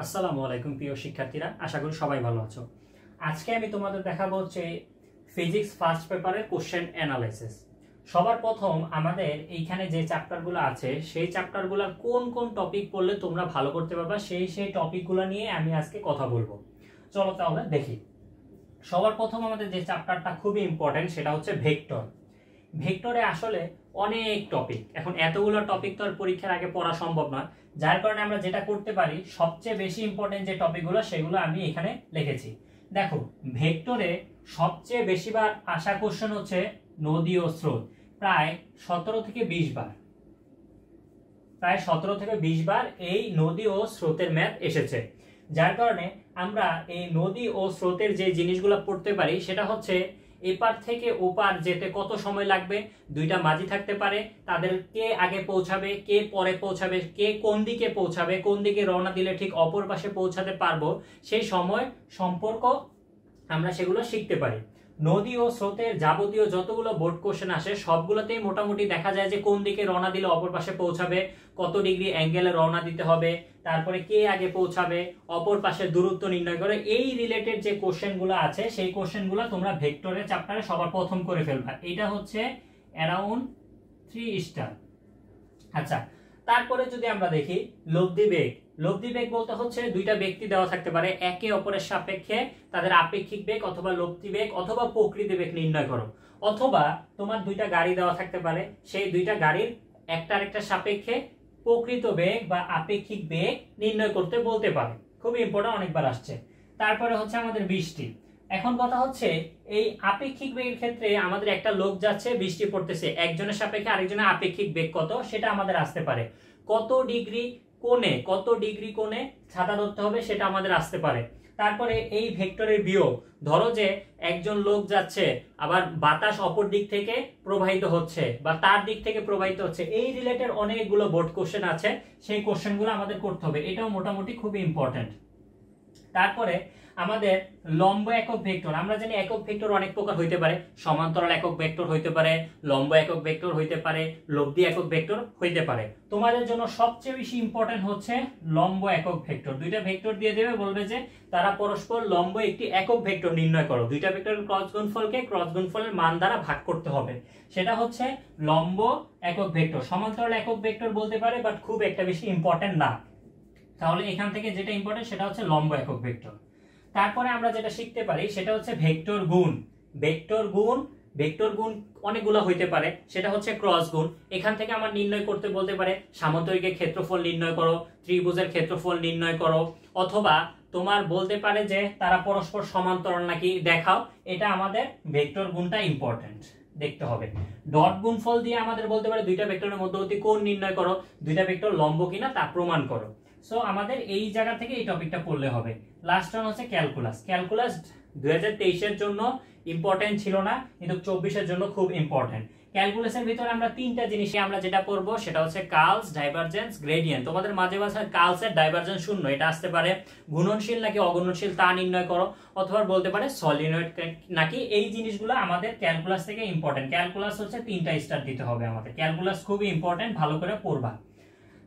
আসসালামু আলাইকুম প্রিয় শিক্ষার্থীরা, আশা করি সবাই ভালো আছো। আজকে আমি তোমাদের দেখাবো হচ্ছে ফিজিক্স ফার্স্ট পেপারের কোশ্চেন অ্যানালাইসিস। সবার প্রথম আমাদের এইখানে যে চ্যাপ্টারগুলো আছে সেই চ্যাপ্টারগুলোর কোন কোন টপিক পড়লে তোমরা ভালো করতে পারবা সেই টপিকগুলো নিয়ে আমি আজকে কথা বলবো। চলো তাহলে দেখি। সবার প্রথম আমাদের যে চ্যাপ্টারটা খুবই ইম্পর্টেন্ট সেটা হচ্ছে ভেক্টর। ভেক্টরে আসলে অনেক টপিক, এখন এতগুলো টপিক তো আর পরীক্ষার আগে পড়া সম্ভব নয়, যার কারণে আমরা যেটা করতে পারি সবচেয়ে বেশি ইম্পর্টেন্ট যে টপিকগুলো সেগুলো আমি এখানে লিখেছি। দেখো, ভেক্টরে সবচেয়ে বেশিবার আসা কোশ্চেন হচ্ছে নদী ও স্রোত, প্রায় 17 থেকে 20 বার। প্রায় 17 থেকে 20 বার এই নদী ও স্রোতের ম্যাথ এসেছে, যার কারণে আমরা এই নদী ও স্রোতের যে জিনিসগুলো পড়তে পারি সেটা হচ্ছে এপার থেকে ওপার যেতে কত সময় লাগবে, দুইটা মাঝি থাকতে পারে, তাদের কে আগে পৌঁছাবে কে পরে পৌঁছাবে, কে কোন দিকে পৌঁছাবে, কোন দিকে রওনা দিলে ঠিক অপর পাশে পৌঁছাতে পারবো, সেই সময় সম্পর্ক আমরা সেগুলো শিখতে পারি। নদী ও স্রোতের যাবতীয় যতগুলো বোর্ড কোশ্চেন আসে সবগুলোতেই মোটামুটি দেখা যায় যে কোন দিকে রওনা দিলে অপর পাশে পৌঁছাবে, কত ডিগ্রি অ্যাঙ্গেলে রওনা দিতে হবে, তারপরে কে আগে পৌঁছাবে, অপর পাশের দূরত্ব নির্ণয় করে, এই রিলেটেড যে কোশ্চেনগুলো আছে সেই কোশ্চেনগুলো তোমরা ভেক্টরের চ্যাপ্টারে সবার প্রথম করে ফেলবা। এটা হচ্ছে অ্যারাউন্ড 3 স্টার। আচ্ছা, তারপরে যদি আমরা দেখি লব্ধি বেগ। লব্ধি বেগ বলতে হচ্ছে দুইটা ব্যক্তি দেওয়া থাকতে পারে, একে অপরের সাপেক্ষে তাদের আপেক্ষিক বেগ অথবা লব্ধি বেগ অথবা প্রকৃতি বেগ নির্ণয় করো। অথবা তোমার দুইটা গাড়ি দেওয়া থাকতে পারে, সেই দুইটা গাড়ির একটা আরেকটা সাপেক্ষে প্রকৃত বেগ বা আপেক্ষিক বেগ নির্ণয় করতে বলতে পারে। খুবই ইম্পর্টেন্ট, অনেকবার আসছে। তারপরে হচ্ছে আমাদের বৃষ্টি। এখন কথা হচ্ছে এই আপেক্ষিক বেগের ক্ষেত্রে আমাদের একটা লোক যাচ্ছে, বৃষ্টি পড়তেছে, একজনের সাপেক্ষে আরেকজনের আপেক্ষিক বেগ কত সেটা আমাদের আসতে পারে। কত ডিগ্রি কোণে ছাতা ধরতে হবে সেটা আমাদের আসতে পারে। তারপরে এই ভেক্টরের বিয়োগ, ধরো যে একজন লোক যাচ্ছে আবার বাতাস অপর দিক থেকে প্রবাহিত হচ্ছে বা তার দিক থেকে প্রবাহিত হচ্ছে, এই রিলেটেড অনেকগুলো বোর্ড কোশ্চেন আছে, সেই কোশ্চেনগুলো আমাদের করতে হবে। এটাও মোটামুটি খুবই ইম্পর্টেন্ট। তারপরে আমাদের লম্ব একক ভেক্টর। আমরা জানি একক ভেক্টর অনেক প্রকার হইতে পারে, সমান্তরাল একক ভেক্টর হইতে পারে, লম্ব একক ভেক্টর হইতে পারে, লব্ধি একক ভেক্টর হইতে পারে। তোমাদের জন্য সবচেয়ে বেশি ইম্পর্টেন্ট হচ্ছে লম্ব একক ভেক্টর। দুইটা ভেক্টর দিয়ে দেবে, বলবে যে তারা পরস্পর লম্ব একটি একক ভেক্টর নির্ণয় করো। দুইটা ভেক্টরের ক্রস গুণফলকে ক্রস গুণফলের মান দ্বারা ভাগ করতে হবে, সেটা হচ্ছে লম্ব একক ভেক্টর। সমান্তরাল একক ভেক্টর বলতে পারে, বাট খুব একটা বেশি ইম্পর্টেন্ট না। তাহলে এখান থেকে যেটা ইম্পর্টেন্ট সেটা হচ্ছে লম্ব একক ভেক্টর। তারপরে আমরা যেটা শিখতে পারি সেটা হচ্ছে ভেক্টর গুণ। ভেক্টর গুণ অনেকগুলো হইতে পারে, সেটা হচ্ছে ক্রস গুণ। এখান থেকে আমার নির্ণয় করতে বলতে পারে সামান্তরিকের ক্ষেত্রফল নির্ণয় করো, ত্রিভুজের ক্ষেত্রফল নির্ণয় করো, অথবা তোমার বলতে পারে যে তারা পরস্পর সমান্তরাল নাকি দেখাও। এটা আমাদের ভেক্টর গুণটা ইম্পর্টেন্ট দেখতে হবে। ডট গুণফল দিয়ে আমাদের বলতে পারে দুইটা ভেক্টরের মধ্যবর্তী কোণ নির্ণয় করো, দুইটা ভেক্টর লম্ব কিনা তা প্রমাণ করো। সো আমাদের এই জায়গা থেকে এই টপিকটা পড়লে হবে। লাস্ট ওয়ান হচ্ছে ক্যালকুলাস। ক্যালকুলাস 2023 এর জন্য ইম্পর্টেন্ট ছিল না, কিন্তু 24 এর জন্য খুব ইম্পর্টেন্ট। ক্যালকুলাসের ভিতরে আমরা তিনটা জিনিস আমরা যেটা পড়বো সেটা হচ্ছে কার্লস, ডাইভারজেন্স, গ্রেডিয়েন্ট। তোমাদের মাঝে মাঝে কার্লসের ডাইভারজেন্স শূন্য, এটা আসতে পারে। গুণনশীল নাকি অগুণনশীল তা নির্ণয় করো, অথবা বলতে পারে সলিনয়েড নাকি। এই জিনিসগুলো আমাদের ক্যালকুলাস থেকে ইম্পর্টেন্ট। ক্যালকুলাস হচ্ছে 3টা স্টার দিতে হবে আমাদের। ক্যালকুলাস খুবই ইম্পর্টেন্ট, ভালো করে পড়বা।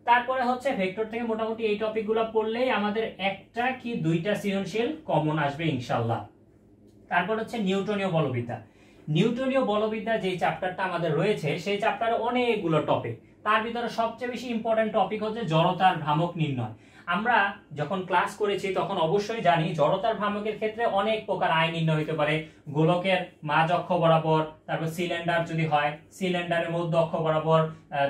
তারপরে হচ্ছে ভেক্টর থেকে মোটামুটি এই টপিকগুলো পড়লেই আমাদের একটা কি দুইটা সৃজনশীল কমন আসবে ইনশাআল্লাহ। তারপর হচ্ছে নিউটনীয় বলবিদ্যা। নিউটনীয় বলবিদ্যা যে চ্যাপ্টারটা আমাদের রয়েছে সেই চ্যাপ্টারে অনেকগুলো টপিক, তার ভিতরে সবচেয়ে বেশি ইম্পর্টেন্ট টপিক হচ্ছে জড়তার ভ্রামক নির্ণয়। আমরা যখন ক্লাস করেছি তখন অবশ্যই জানি জড়তার ভ্রামকের ক্ষেত্রে অনেক প্রকার আয় নির্ণয় হতে পারে। গোলকের মাঝ অক্ষ বরাবর, তারপর সিলিন্ডার যদি হয় সিলিন্ডারের মধ্য অক্ষ বরাবর,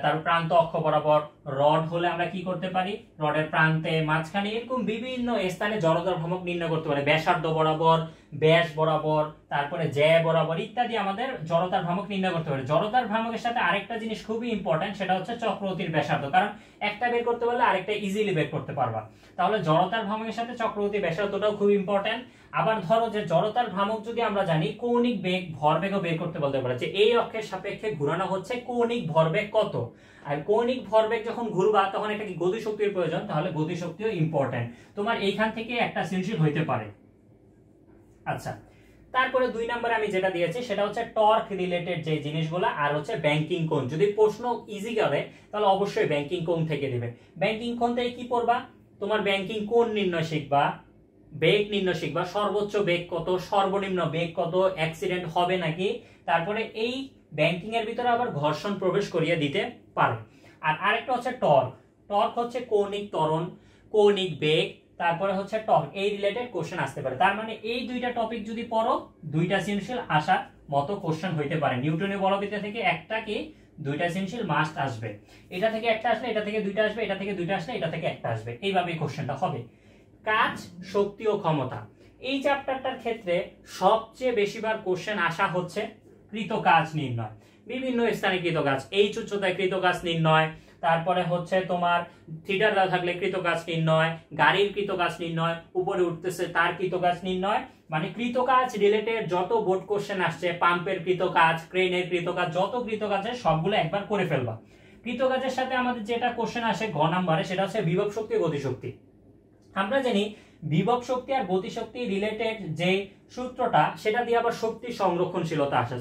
তারপর প্রান্ত অক্ষ বরাবর। রড হলে আমরা কি করতে পারি, রডের প্রান্তে, মাঝখানে, এরকম বিভিন্ন স্থানে জড়তার ভ্রামক নির্ণয় করতে পারে। ব্যাসার্ধ বরাবর, ব্যাস বরাবর, তারপরে জ্যা বরাবর ইত্যাদি আমাদের জড়তার ভ্রামক নির্ণয় করতে পারে। জড়তার ভ্রামকের সাথে আরেকটা জিনিস খুবই ইম্পর্টেন্ট, সেটা হচ্ছে চক্রবর্তীর ব্যাসার্ধ। কারণ একটা বের করতে পারলে আরেকটা ইজিলি বের করতে পারবা। তাহলে জড়তার ভ্রামকের সাথে চক্রবর্তী ব্যাসার্ধটাও খুব ইম্পর্টেন্ট। আবার ধরো যে জড়তার ভ্রামক যদি আমরা জানি, কৌণিক বেগ ভরবেগও বের করতে বলতে পারে, যে এই অক্ষের সাপেক্ষে ঘোরানো হচ্ছে কৌণিক ভরবেগ কত। আর কৌণিক ভরবেগ যখন ঘুরবা তখন একটা কি গতিশক্তির প্রয়োজন, তাহলে গতিশক্তিও ইম্পর্টেন্ট। তোমার এইখান থেকে একটা সৃজনশীল হইতে পারে। আচ্ছা, তারপরে 2 নম্বরে আমি যেটা দিয়েছি সেটা হচ্ছে টর্ক রিলেটেড যে জিনিসগুলো, আর হচ্ছে ব্যাংকিং কোণ। যদি প্রশ্ন ইজি করে তাহলে অবশ্যই ব্যাংকিং কোণ থেকে দিবে। ব্যাংকিং কোণ থেকে কি পড়বা, তোমার ব্যাংকিং কোণ নির্ণয় শিখবা, বেগ নির্ণয় শিখবা, সর্বোচ্চ বেগ কত, সর্বনিম্ন বেগ কত, অ্যাক্সিডেন্ট হবে নাকি, তারপরে এই ব্যাংকিং এর ভিতরে আবার ঘর্ষণ প্রবেশ করিয়ে দিতে পারে। আর আরেকটা হচ্ছে টর্ক। টর্ক হচ্ছে কৌণিক ত্বরণ, কৌণিক বেগ, তারপরে হচ্ছে টর্ক, এই রিলেটেড কোশ্চেন আসতে পারে। তার মানে এই দুইটা টপিক যদি পড়ো, দুইটা সৃজনশীল আসার মতো কোশ্চেন হইতে পারে। নিউটনের বলবিদ্যা থেকে একটা কি দুইটা সৃজনশীল মাস্ট আসবে, এটা থেকে একটা আসলে এটা থেকে দুইটা আসবে, এটা থেকে দুইটা আসলে এটা থেকে একটা আসবে, এইভাবে কোশ্চেনটা হবে। কাজ, শক্তি ও ক্ষমতা, এই চ্যাপ্টারটার ক্ষেত্রে সবচেয়ে বেশিবার কোশ্চেন আসা হচ্ছে কৃত কাজ নির্ণয়, বিভিন্ন স্থানে কৃত কাজ, এইচ উচ্চতায় কৃত কাজ নির্ণয়, তারপরে হচ্ছে তোমার থিটার দেওয়া থাকলে কৃত কাজ নির্ণয়, গাড়ির কৃত কাজ নির্ণয়, উপরে উঠতেছে তার কৃত কাজ নির্ণয়, মানে কৃত কাজ রিলেটেড যত বোর্ড কোশ্চেন আসছে, পাম্পের কৃত কাজ, ক্রেনের কৃত কাজ, যত কৃত কাজ আছে সবগুলো একবার করে ফেলবা। কৃত কাজের সাথে আমাদের যেটা কোশ্চেন আসে ঘ নাম্বারে, সেটা হচ্ছে বিভব শক্তি ও গতিশক্তি। আমরা জানি বিভব শক্তি আর গতিশক্তি রিলেটেড যে সূত্রটা, সেটা দিয়ে আবার শক্তি সংরক্ষণশীলতা আসে,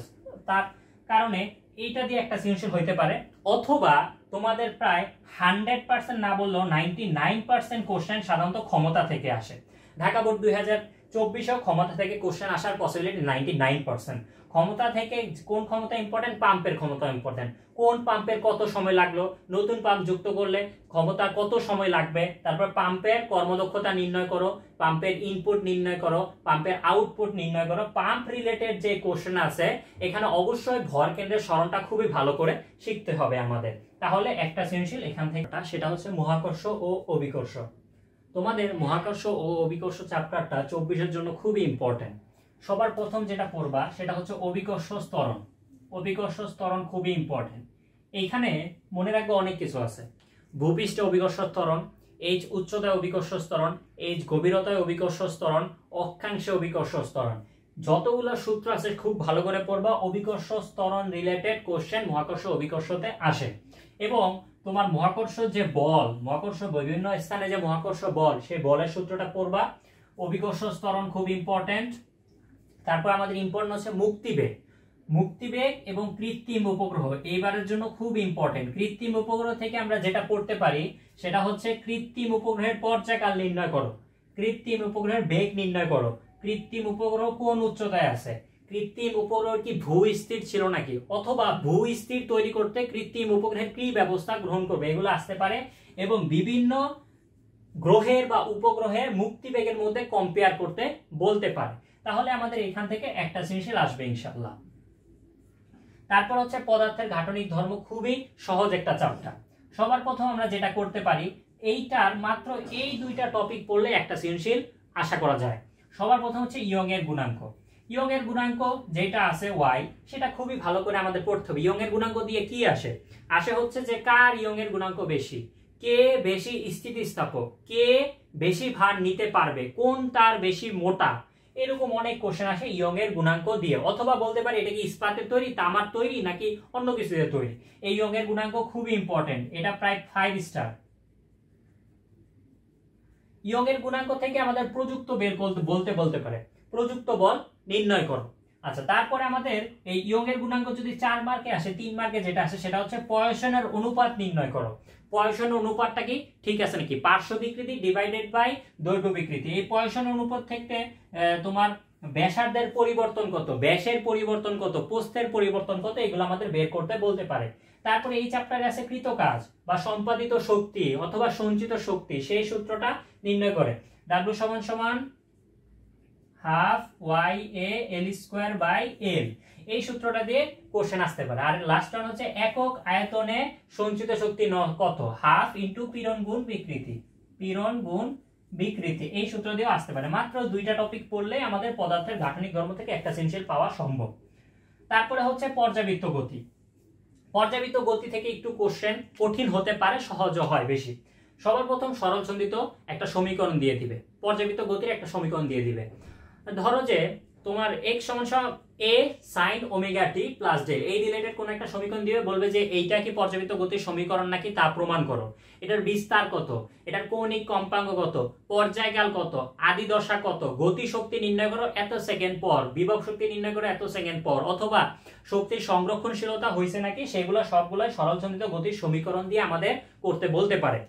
তার কারণে এইটা দিয়ে একটা সৃজনশীল হইতে পারে। অথবা তোমাদের প্রায় 100% না বললেও 99% কোশ্চেন সাধারণত ক্ষমতা থেকে আসে। ঢাকা বোর্ড 2024 ক্ষমতা থেকে কোশ্চেন আসার পসিবিলিটি 99%। ক্ষমতা থেকে কোন ক্ষমতা ইম্পর্টেন্ট? পাম্পের ক্ষমতা ইম্পর্টেন্ট। কোন পাম্পের কত সময় লাগলো, নতুন পাম্প যুক্ত করলে ক্ষমতা কত সময় লাগবে, তারপর পাম্পের কর্মদক্ষতা নির্ণয় করো, পাম্পের ইনপুট নির্ণয় করো, পাম্পের আউটপুট নির্ণয় করো। পাম্প রিলেটেড যে কোশ্চেন আছে এখানে অবশ্যই ভর কেন্দ্রের সরণটা খুবই ভালো করে শিখতে হবে আমাদের, তাহলে একটা সৃজনশীল এখান থেকে, সেটা হচ্ছে মহাকর্ষ ও অভিকর্ষ। তোমাদের মহাকর্ষ ও অভিকর্ষ চ্যাপ্টারটা 24-এর জন্য খুবই ইম্পর্টেন্ট। সবার প্রথম যেটা পড়বা সেটা হচ্ছে অভিকর্ষ স্তরণ। অভিকর্ষ স্তরণ খুবই ইম্পর্টেন্ট। এইখানে মনে রাখবে অনেক কিছু আছে। ভূপৃষ্ঠে অভিকর্ষ স্তরণ, এইচ উচ্চতায় অভিকর্ষ স্তরণ, এইচ গভীরতায় অভিকর্ষ স্তরণ, অক্ষাংশে অভিকর্ষ স্তরণ, যতগুলো সূত্র আছে খুব ভালো করে পড়বা। অভিকর্ষ স্তরণ রিলেটেড কোশ্চেন মহাকর্ষ অভিকর্ষতে আসে। এবং তোমার মহাকর্ষ যে বল, মহাকর্ষ বিভিন্ন স্থানে যে মহাকর্ষ বল, সেই বলের সূত্রটা পড়বা। অভিকর্ষ স্তরণ খুব ইম্পর্টেন্ট। তারপর আমাদের ইম্পর্টেন্ট হচ্ছে মুক্তিবেগ। মুক্তিবেগ এবং কৃত্রিম উপগ্রহ এইবারের জন্য খুব ইম্পর্টেন্ট। কৃত্রিম উপগ্রহ থেকে আমরা যেটা পড়তে পারি সেটা হচ্ছে কৃত্রিম উপগ্রহের পর্যায়কাল নির্ণয় করো, কৃত্রিম উপগ্রহের বেগ নির্ণয় করো, কৃত্রিম উপগ্রহ কোন উচ্চতায় আছে, কৃত্রিম উপগ্রহ কি ভূস্থির ছিল নাকি, অথবা ভূস্থির তৈরি করতে কৃত্রিম উপগ্রহের কি ব্যবস্থা গ্রহণ করবে, এগুলো আসতে পারে। এবং বিভিন্ন গ্রহের বা উপগ্রহের মুক্তিবেগের মধ্যে কম্পেয়ার করতে বলতে পারে। তাহলে আমাদের এখান থেকে একটা সৃজনশীল আসবে ইনশাআল্লাহ। তারপর হচ্ছে পদার্থের গাঠনিক ধর্ম, খুবই সহজ একটা চ্যাপ্টার। সবার প্রথম আমরা যেটা করতে পারি, এইটার মাত্র এই দুইটা টপিক পড়লে একটা সৃজনশীল আশা করা যায়। সবার প্রথম হচ্ছে ইয়ং এর গুণাঙ্ক। ইয়ং এর গুণাঙ্ক যেটা আছে ওয়াই, সেটা খুবই ভালো করে আমাদের পড়তে হবে। ইয়ং এর গুণাঙ্ক দিয়ে কি আসে? আসে হচ্ছে যে কার ইয়ং এর গুণাঙ্ক বেশি, কে বেশি স্থিতিস্থাপক, কে বেশি ভার নিতে পারবে, কোন তার বেশি মোটা, এরকম অনেক কোশ্চেন আসে ইয়ং এর গুণাঙ্ক দিয়ে। অথবা বলতে পারি এটা কি ইস্পাতের তৈরি, তামার তৈরি, নাকি অন্য কিছু দিয়ে তৈরি। এই ইয়ং এর গুণাঙ্ক খুবই ইম্পর্টেন্ট, এটা প্রায় 5 স্টার। ইয়ং এর গুণাঙ্ক থেকে আমাদের প্রযুক্ত বের বলতে পারে, প্রযুক্ত বল নির্ণয় করো। আচ্ছা, তারপরে আমাদের এই ইয়ং এর গুণাঙ্ক যদি 4 মার্কে আসে, 3 মার্কে যেটা আসে সেটা হচ্ছে পয়সনের অনুপাত নির্ণয় করো। পয়সনের অনুপাতটা কি ঠিক আছে নাকি, পার্শ্ব বিকৃতি ডিভাইডেড বাই দৈর্ঘ্য বিকৃতি। এই পয়সনের অনুপাত থেকে তোমার ব্যাসার্ধের পরিবর্তন কত, ব্যাসের পরিবর্তন কত, প্রস্থের পরিবর্তন কত, এগুলো আমাদের বের করতে বলতে পারে। তারপরে এই চ্যাপ্টারে আছে কৃত কাজ বা সম্পাদিত শক্তি অথবা সঞ্চিত শক্তি, সেই সূত্রটা নির্ণয় করে। W = half Y A L square by L, এই সূত্রটা দিয়ে কোশ্চেন আসতে পারে। আর লাস্ট ওয়ান হচ্ছে একক আয়তনে সঞ্চিত শক্তি কত, হাফ ইন্টু পীড়ন গুণ বিকৃতি, পীড়ন গুণ বিকৃতি, এই সূত্র দিয়েও আসতে পারে। মাত্র দুইটা টপিক পড়লে আমাদের পদার্থের গাঠনিক ধর্ম থেকে একটা সৃজনশীল পাওয়া সম্ভব। তারপরে হচ্ছে পর্যাবৃত্ত গতি। পর্যাবৃত্ত গতি থেকে একটু কোশ্চেন কঠিন হতে পারে, সহজও হয় বেশি। সবার প্রথম সরল সন্ধিত একটা সমীকরণ দিয়ে দিবে, পর্যাবৃত্ত গতির একটা সমীকরণ দিয়ে দিবে। ধরো যে তোমার x = a sin omega t plus del, এই রিলেটেড কোন একটা সমীকরণ দিবে, বলবে যে এইটা কি পর্যাবৃত্ত গতির সমীকরণ নাকি তা প্রমাণ করো। এটার বিস্তার কত, এটার কৌণিক কম্পাঙ্ক কত, পর্যায়কাল কত, আদি দশা কত, গতি শক্তি নির্ণয় করো এত সেকেন্ড পর, বিভব শক্তি নির্ণয় করো এত সেকেন্ড পর, অথবা শক্তির সংরক্ষণশীলতা হয়েছে নাকি, সেগুলো সবগুলাই সরল সন্ধিত গতির সমীকরণ দিয়ে আমাদের করতে বলতে পারে।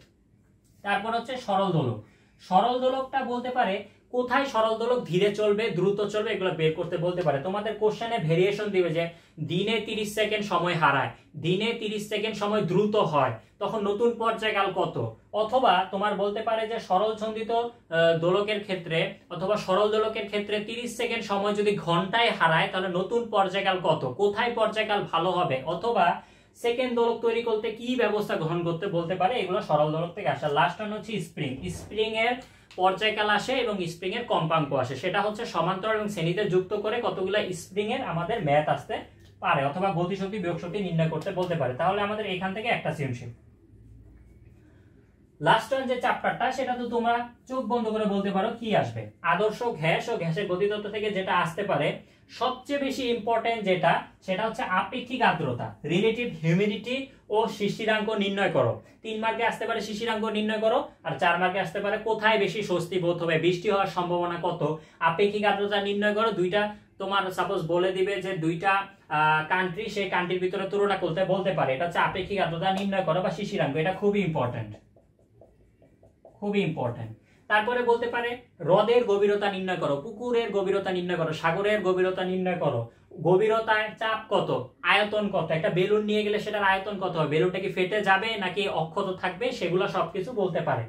তারপর হচ্ছে সরল দোলক। সরল দোলকটা বলতে পারে কোথায় সরল দোলক ধীরে চলবে দ্রুত চলবে এগুলো বের করতে বলতে পারে। তোমাদের কোশ্চেনে ভেরিয়েশন দিবে যে দিনে 30 সেকেন্ড সময় হারায়, দিনে 30 সেকেন্ড সময় দ্রুত হয়, তখন নতুন পর্যায়কাল কত? অথবা তোমার বলতে পারে যে সরল ছন্দিত দোলকের ক্ষেত্রে অথবা সরল দোলকের ক্ষেত্রে 30 সেকেন্ড সময় যদি ঘন্টায় হারায় তাহলে নতুন পর্যায়কাল কত, কোথায় পর্যায়কাল ভালো হবে, অথবা সেকেন্ড দোলক তৈরি করতে কি ব্যবস্থা গ্রহণ করতে বলতে পারে। এগুলো সরল দোলক থেকে আসে। লাস্ট ওয়ান হচ্ছে স্প্রিং। স্প্রিং এর পর্যায়কাল আসে এবং স্প্রিং এর কম্পাঙ্ক আসে, সেটা হচ্ছে সমান্তরাল এবং শ্রেণীতে যুক্ত করে কতগুলো স্প্রিং এর আমাদের ম্যাথ আসতে পারে, অথবা গতিশক্তি বিয়োগ শক্তি নির্ণয় করতে বলতে পারে। তাহলে আমাদের এখান থেকে একটা সৃজনশীল। লাস্ট ওয়ান যে চ্যাপ্টারটা সেটা তো তোমরা চোখ বন্ধ করে বলতে পারো কি আসবে। আদর্শ গ্যাস ও গ্যাসের গতিতত্ত্ব থেকে যেটা আসতে পারে সবচেয়ে বেশি ইম্পর্টেন্ট যেটা, সেটা হচ্ছে আপেক্ষিক আর্দ্রতা, রিলেটিভ হিউমিডিটি ও শিশিরাঙ্ক নির্ণয় করো। 3 মার্কে আসতে পারে শিশিরাঙ্ক নির্ণয় করো, আর 4 মার্কে আসতে পারে কোথায় বেশি স্বস্তি বোধ হবে, বৃষ্টি হওয়ার সম্ভাবনা কত, আপেক্ষিক আর্দ্রতা নির্ণয় করো। দুইটা তোমার সাপোজ বলে দিবে যে দুইটা কান্ট্রি, সেই কান্ট্রির ভিতরে তুলনা করতে বলতে পারে, এটা হচ্ছে আপেক্ষিক আর্দ্রতা নির্ণয় করো বা শিশিরাঙ্ক। এটা খুবই ইম্পর্টেন্ট, খুবই ইম্পর্টেন্ট। তারপরে বলতে পারে হ্রদের গভীরতা নির্ণয় করো, পুকুরের গভীরতা নির্ণয় করো, সাগরের গভীরতা নির্ণয় করো, গভীরতায় চাপ কত, আয়তন কত, একটা বেলুন নিয়ে গেলে সেটার আয়তন কত হবে, বেলুনটা কি ফেটে যাবে নাকি অক্ষত থাকবে, সেগুলো সবকিছু বলতে পারে।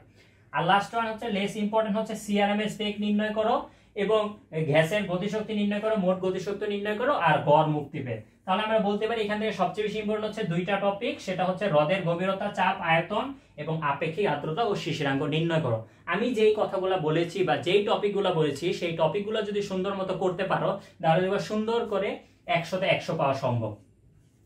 আর লাস্ট ওয়ান হচ্ছে লেস ইম্পর্টেন্ট হচ্ছে সিআরএমএস বেগ নির্ণয় করো এবং গ্যাসের গতিশক্তি নির্ণয় করো, মোট গতিশক্তি নির্ণয় করো, আর গড় মুক্তি বেগ। তাহলে আমরা বলতে পারি এখান থেকে সবচেয়ে বেশি ইম্পর্টেন্ট হচ্ছে দুইটা টপিক, সেটা হচ্ছে হ্রদের গভীরতা, চাপ, আয়তন এবং আপেক্ষিক আর্দ্রতা ও শিশিরাঙ্ক নির্ণয় করো। আমি যেই কথাগুলো বলেছি বা যেই টপিকগুলো বলেছি সেই টপিকগুলো যদি সুন্দর মতো করতে পারো তাহলে দেখবা সুন্দর করে 100তে 100 পাওয়া সম্ভব।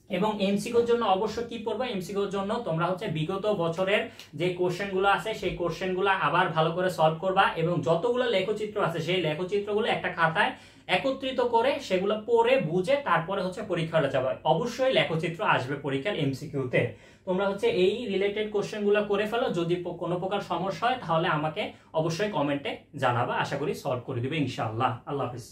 এবং এমসিকিউর জন্য অবশ্য কি পড়বা, এমসিকিউর জন্য তোমরা হচ্ছে বিগত বছরের যে কোশ্চেনগুলো আছে সেই কোশ্চেনগুলো আবার ভালো করে সলভ করবা এবং যতগুলো লেখচিত্র আছে সেই লেখচিত্রগুলো একটা খাতায় একত্রিত করে সেগুলো পড়ে বুঝে তারপরে হচ্ছে পরীক্ষাটা যাবে। অবশ্যই লেখচিত্র আসবে পরীক্ষার এমসিকিউতে। তোমরা হচ্ছে এই রিলেটেড কোশ্চেনগুলো করে ফেলো, যদি কোনো প্রকার সমস্যা হয় তাহলে আমাকে অবশ্যই কমেন্টে জানাবা, আশা করি সলভ করে দিবে ইনশাআল্লাহ। আল্লাহ হাফেজ।